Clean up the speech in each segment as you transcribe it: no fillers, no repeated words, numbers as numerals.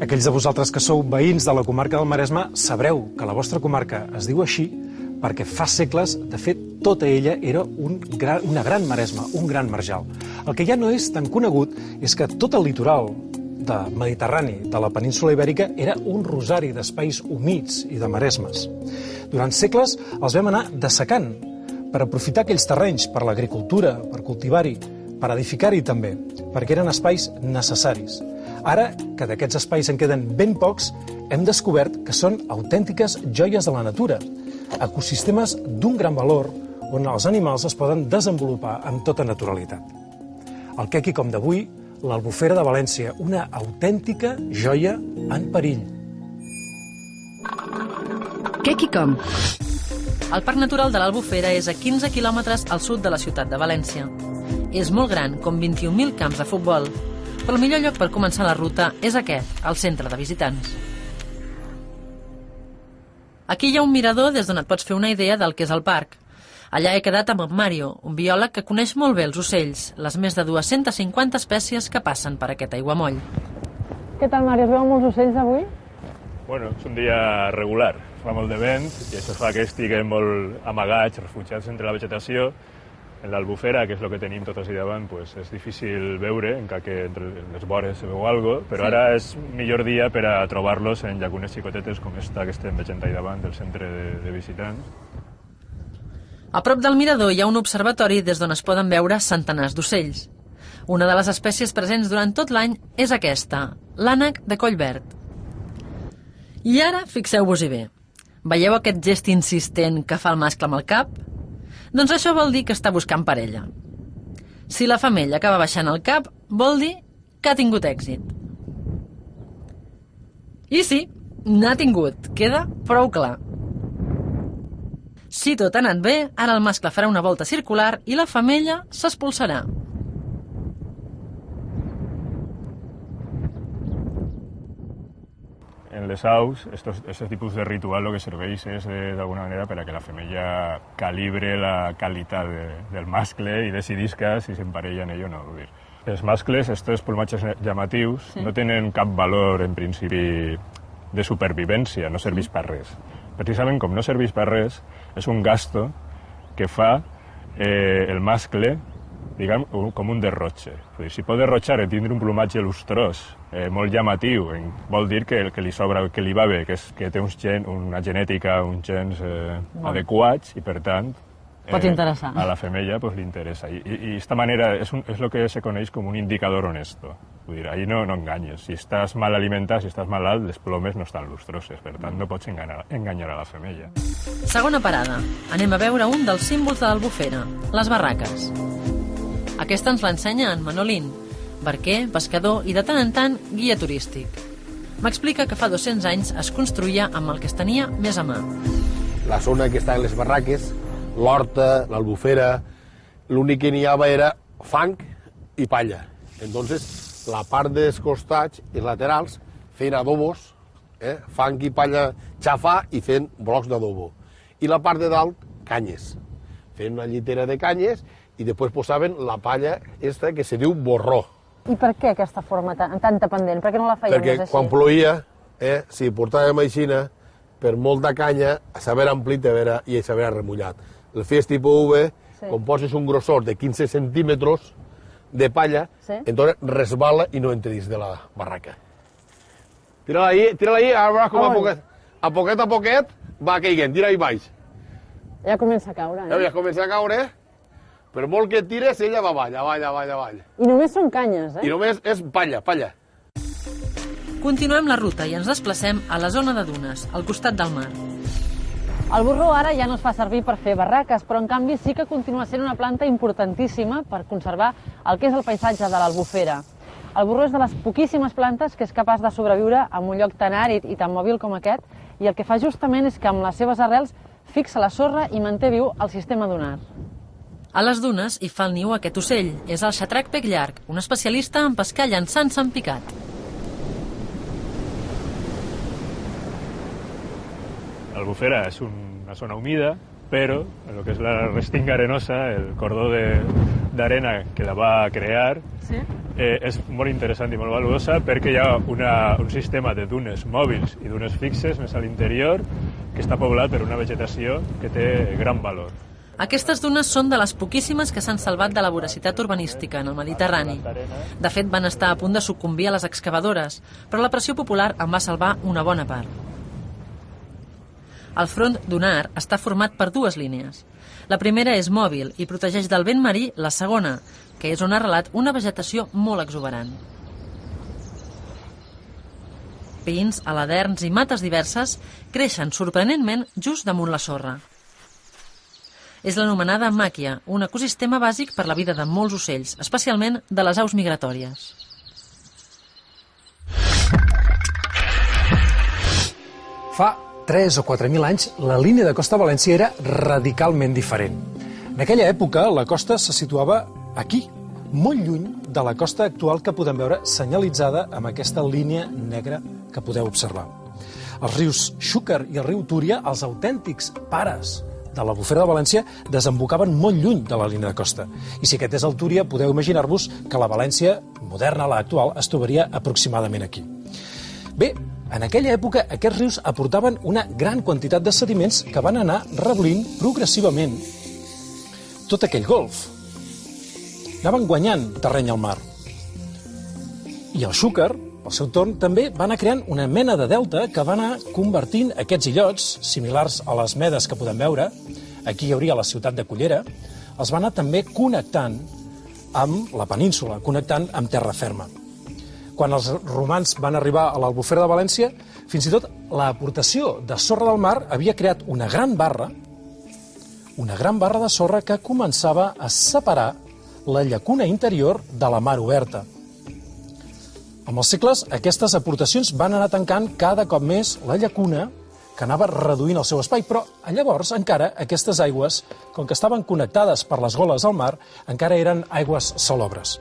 Aquells de vosaltres que sou veïns de la comarca del Maresme sabreu que la vostra comarca es diu així perquè fa segles, de fet, tota ella era una gran maresma, un gran marjal. El que ja no és tan conegut és que tot el litoral mediterrani de la península Ibèrica era un rosari d'espais humits i de maresmes. Durant segles els vam anar dessecant per aprofitar aquells terrenys per l'agricultura, per cultivar-hi, per edificar-hi també, perquè eren espais necessaris. Ara, que d'aquests espais en queden ben pocs, hem descobert que són autèntiques joies de la natura, ecosistemes d'un gran valor on els animals es poden desenvolupar amb tota naturalitat. El Quequi.com d'avui, l'Albufera de València, una autèntica joia en perill. Quequi.com. El Parc Natural de l'Albufera és a 15 quilòmetres al sud de la ciutat de València. És molt gran, com 21.000 camps de futbol, però el millor lloc per començar la ruta és aquest, el centre de visitants. Aquí hi ha un mirador des d'on et pots fer una idea del que és el parc. Allà he quedat amb en Mario, un biòleg que coneix molt bé els ocells, les més de 250 espècies que passen per aquest aiguamoll. Què tal, Mario? Es veuen molts ocells avui? Bueno, és un dia regular. Fa molt de vent i això fa que estiguem molt amagats, refugiats entre la vegetació. En l'Albufera, que és el que tenim tot així davant, pues, és difícil veure, encara que entre les vores se veu alguna cosa, però ara és millor dia per a trobar-los en llacunes xicotetes com esta que estem veient ahí davant del centre de visitants. A prop del mirador hi ha un observatori des d'on es poden veure centenars d'ocells. Una de les espècies presents durant tot l'any és aquesta, l'ànec de coll verd. I ara, fixeu-vos-hi bé. Veieu aquest gest insistent que fa el mascle amb el cap? Doncs això vol dir que està buscant parella. Si la femella acaba baixant el cap, vol dir que ha tingut èxit. I sí, n'ha tingut, queda prou clar. Si tot ha anat bé, ara el mascle farà una volta circular i la femella s'expulsarà. En les aus, este tipus de ritual lo que serveix és d'alguna manera per a que la femella calibre la qualitat del mascle i decidisca si s'emparella en ell o no. Els mascles, aquests plomatges llamatius, no tenen cap valor en principi de supervivència, no serveix per res. Precisament com no serveix per res, és un gasto que fa el mascle, diguem, com un derrotxe. Si pot derrotxar i tindre un plomatge lustrós, molt llamatiu, vol dir que li sobra, que li va bé, que té una genètica, uns gens adequats i, per tant, pot interessar. A la femella li interessa. I d'esta manera és el que se coneix com un indicador honesto. Vull dir, ahí no enganyes. Si estàs mal alimentat, si estàs malalt, les plomes no estan lustroses, per tant no pots enganyar a la femella. Segona parada. Anem a veure un dels símbols de l'Albufera, les barraques. Aquesta ens l'ensenya en Manolín, barquer, pescador i de tant en tant guia turístic. M'explica que fa 200 anys es construïa amb el que es tenia més a mà. La zona que està en les barraques, l'horta, l'Albufera, l'únic que n'hi havia era fang i palla. Entonces, la part dels costats i laterals feien adobos, fang i palla xafar i fent blocs d'adobo. I la part de dalt, canyes. Feien una llitera de canyes i després posaven la palla esta que se diu borró. I per què aquesta forma tanta pendent? Per què no la feien més així? Perquè quan ploïa, si portàvem aixina, per molta canya, s'haver amplit i s'haver remullat. El fes tipus V, quan poses un grossor de 15 centímetres de palla, entonces resbala i no entra dins de la barraca. Tira-la ahí, ara veuràs com a poquet va caiguent, tira ahí baix. Ja comença a caure, Ja comença a caure, per molt que tires, ella va avall. I només són canyes, I només és palla. Continuem la ruta i ens desplacem a la zona de dunes, al costat del mar. El borró ara ja no es fa servir per fer barraques, però en canvi sí que continua sent una planta importantíssima per conservar el que és el paisatge de l'Albufera. El borró és de les poquíssimes plantes que és capaç de sobreviure en un lloc tan àrid i tan mòbil com aquest, i el que fa justament és que amb les seves arrels fixa la sorra i manté viu el sistema dunar. A les dunes hi fa el niu aquest ocell. És el xatrac bec llarg, un especialista en pescar llançant-se en picat. L'Albufera és una zona humida, però en el que és la restinga arenosa, el cordó d'arena que la va crear és molt interessant i molt valuosa perquè hi ha un sistema de dunes mòbils i dunes fixes més a l'interior que està poblat per una vegetació que té gran valor. Aquestes dunes són de les poquíssimes que s'han salvat de la voracitat urbanística en el Mediterrani. De fet, van estar a punt de sucumbir a les excavadores, però la pressió popular en va salvar una bona part. El front dunar està format per dues línies. La primera és mòbil i protegeix del vent marí la segona, que és on ha arrelat una vegetació molt exuberant. Pins, aladerns i mates diverses creixen sorprenentment just damunt la sorra. És l'anomenada màquia, un ecosistema bàsic per la vida de molts ocells, especialment de les aus migratòries. Fa 3 o 4.000 anys, la línia de costa a València era radicalment diferent. En aquella època, la costa se situava aquí, molt lluny de la costa actual que podem veure senyalitzada amb aquesta línia negra que podeu observar. Els rius Xúquer i el riu Túria, els autèntics pares de l'Albufera de València, desembocaven molt lluny de la línia de costa. I si aquest és el Túria, podeu imaginar-vos que la València moderna, la actual, es trobaria aproximadament aquí. Bé, en aquella època aquests rius aportaven una gran quantitat de sediments que van anar reblint progressivament tot aquell golf. Anaven guanyant terreny al mar. I el Xúquer, al seu torn, també va anar creant una mena de delta que va anar convertint aquests illots, similars a les medes que podem veure, aquí hi hauria la ciutat de Cullera, els va anar també connectant amb la península, connectant amb terra ferma. Quan els romans van arribar a l'Albufera de València, fins i tot l'aportació de sorra del mar havia creat una gran barra de sorra que començava a separar la llacuna interior de la mar oberta. Amb els segles, aquestes aportacions van anar tancant cada cop més la llacuna, que anava reduint el seu espai, però llavors encara aquestes aigües, com que estaven connectades per les goles al mar, encara eren aigües salobres.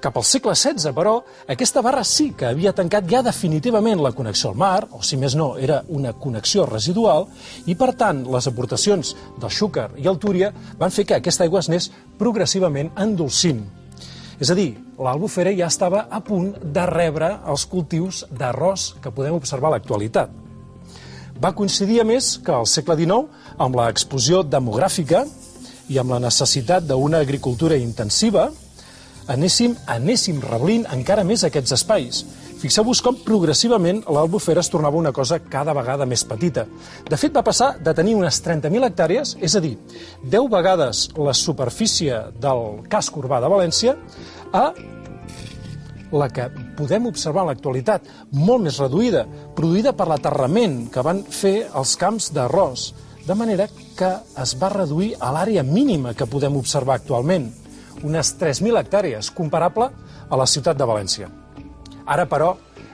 Cap al segle XVI, però, aquesta barra sí que havia tancat ja definitivament la connexió al mar, o si més no, era una connexió residual, i per tant les aportacions del Xúquer i el Túria van fer que aquesta aigua es anés progressivament endolcint. És a dir, l'Albufera ja estava a punt de rebre els cultius d'arròs que podem observar a l'actualitat. Va coincidir, a més, que al segle XIX, amb l'explosió demogràfica i amb la necessitat d'una agricultura intensiva, anéssim reblint encara més aquests espais. Fixeu-vos com progressivament l'Albufera es tornava una cosa cada vegada més petita. De fet, va passar de tenir unes 30.000 hectàrees, és a dir, 10 vegades la superfície del casc urbà de València, a la que podem observar en l'actualitat, molt més reduïda, produïda per l'aterrament que van fer els camps d'arròs, de manera que es va reduir a l'àrea mínima que podem observar actualment, unes 3.000 hectàrees, comparable a la ciutat de València. Ara, però,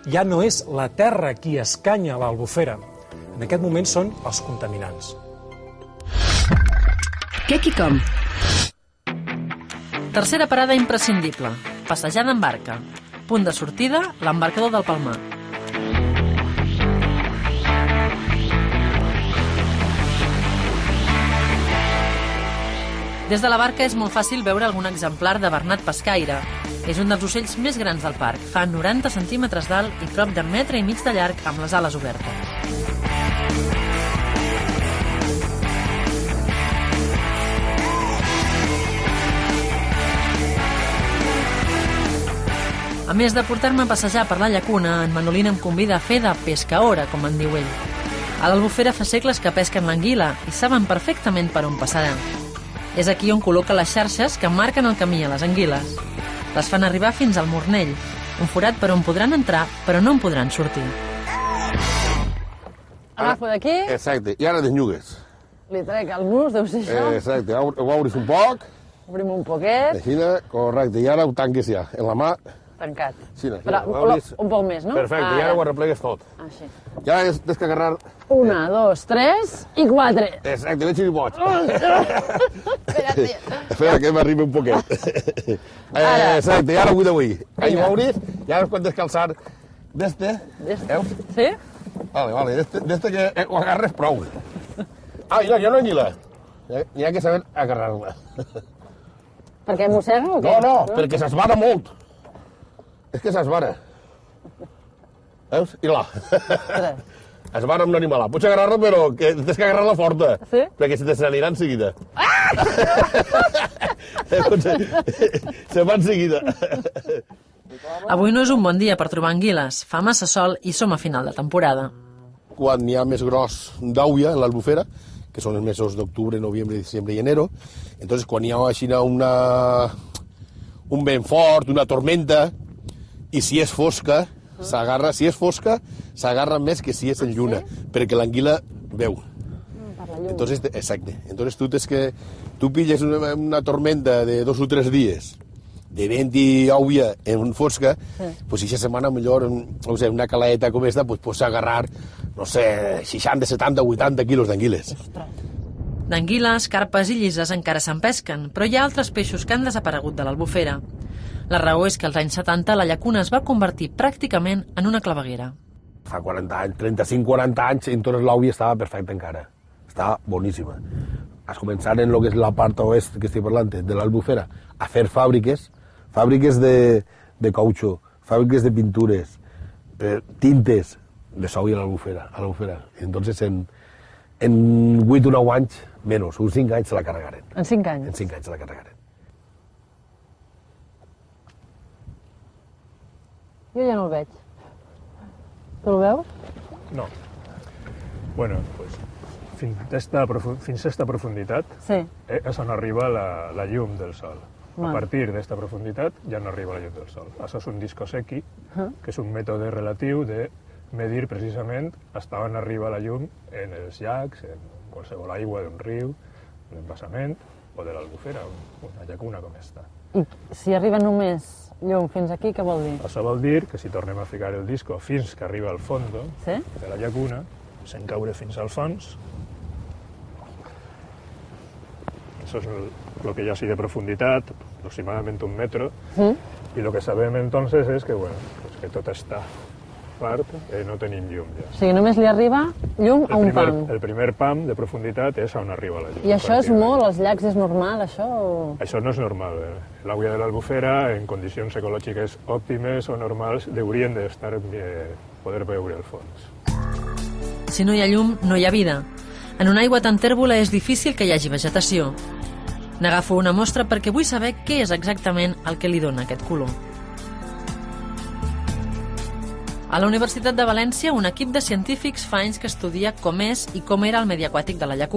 ja no és la terra qui escanya l'Albufera. En aquest moment són els contaminants. Què qui com? Tercera parada imprescindible, passejada en barca. Punt de sortida, l'embarcador del Palmar. Des de la barca és molt fàcil veure algun exemplar de bernat pescaire. És un dels ocells més grans del parc. Fa 90 centímetres d'alt i prop de 1,5 metres de llarg amb les ales obertes. A més de portar-me a passejar per la llacuna, en Manolín em convida a fer de pescaora, com en diu ell. A l'Albufera fa segles que pesquen l'anguila i saben perfectament per on passaran. És aquí on col·loca les xarxes que marquen el camí a les anguiles. Les fan arribar fins al Mornell, un forat per on podran entrar, però no en podran sortir. Agafo d'aquí. Exacte, i ara desnyugues. Li trec el nus, deu ser això. Exacte, ho obris un poc. Obrim un poquet. Així, correcte, i ara ho tanques ja, en la mà. Tancat. Sí, Però un poc més, no? Perfecte, i ara ho arreplegues tot. Així. I ara tens que agarrar... 1, 2, 3 i 4. Exacte, no eixis boig. Espera't. Espera que m'arribi un poquet. Exacte, i ara ho vull. Ahí ho obris, i ara quan descalçar d'este, veus? Sí? Vale, d'este que ho agarres prou. Ah, ja no anguila. N'hi ha que saber agarrar-la. Perquè mossega o què? No, perquè s'esvara molt. És que s'esvara. Veus? I là. Esvara amb l'animalà. Pots agarrar-la, però tens que agarrar-la forta. Sí? Perquè se te n'anirà en seguida. Se va en seguida. Avui no és un bon dia per trobar anguiles. Fa massa sol i som a final de temporada. Quan hi ha més gros d'àuia en l'Albufera, que són els mesos d'octubre, novembre, diciembre i enero, entonces quan hi ha així un vent fort, una tormenta, i si és fosca, s'agarra, si és fosca, s'agarra més que si és en lluna, perquè l'anguila veu. Entonces, exacte. Entonces tu pilles una tormenta de 2 o 3 dies, de vent i àuia en fosca, pues aquesta setmana millor, una calaeta com esta, pues pots agarrar, no sé, 60, 70, 80 quilos d'anguiles. D'anguiles, carpes i llises encara se'n pesquen, però hi ha altres peixos que han desaparegut de l'Albufera. La raó és que als anys 70 la llacuna es va convertir pràcticament en una claveguera. Fa 40 anys, 35-40 anys, entonces l'àuia estava perfecta encara. Estava boníssima. Es començar en lo que és la part oest que estic parlant, de l'Albufera, a fer fàbriques de cautxo, fàbriques de pintures, tintes, de s'àuia a l'Albufera. Entonces en 8 o 9 anys, menys, uns 5 anys se la carregaren. En 5 anys? En 5 anys se la carregaren. Jo ja no el veig. Tu el veus? No. Bueno, pues, fins a esta profunditat és on arriba la llum del sol. A partir d'esta profunditat ja no arriba la llum del sol. Això és un disco sequi, que és un mètode relatiu de medir precisament fins on arriba la llum en els llacs, en qualsevol aigua d'un riu, d'un embassament o de l'Albufera, una llacuna com esta. I si arriba només llum fins aquí, què vol dir? Això vol dir que si tornem a ficar el disco fins que arriba al fons de la llacuna, sense caure fins al fons, això és el que hi ha així de profunditat, aproximadament 1 metro, i el que sabem entonces és que, bueno, pues que tot està part no tenim llum ja. O sigui, només li arriba llum a un pam. El primer pam de profunditat és on arriba la llum. I això és molt? Als llacs és normal, això? Això no és normal. L'àgua de l'Albufera, en condicions ecològiques òptimes o normals, haurien d'estar poder veure el fons. Si no hi ha llum, no hi ha vida. En una aigua tan tèrbola és difícil que hi hagi vegetació. N'agafo una mostra perquè vull saber què és exactament el que li dona aquest color. A la Universitat de València, un equip de científics fa anys que estudia com és i com era el medi aquàtic de la llacuna.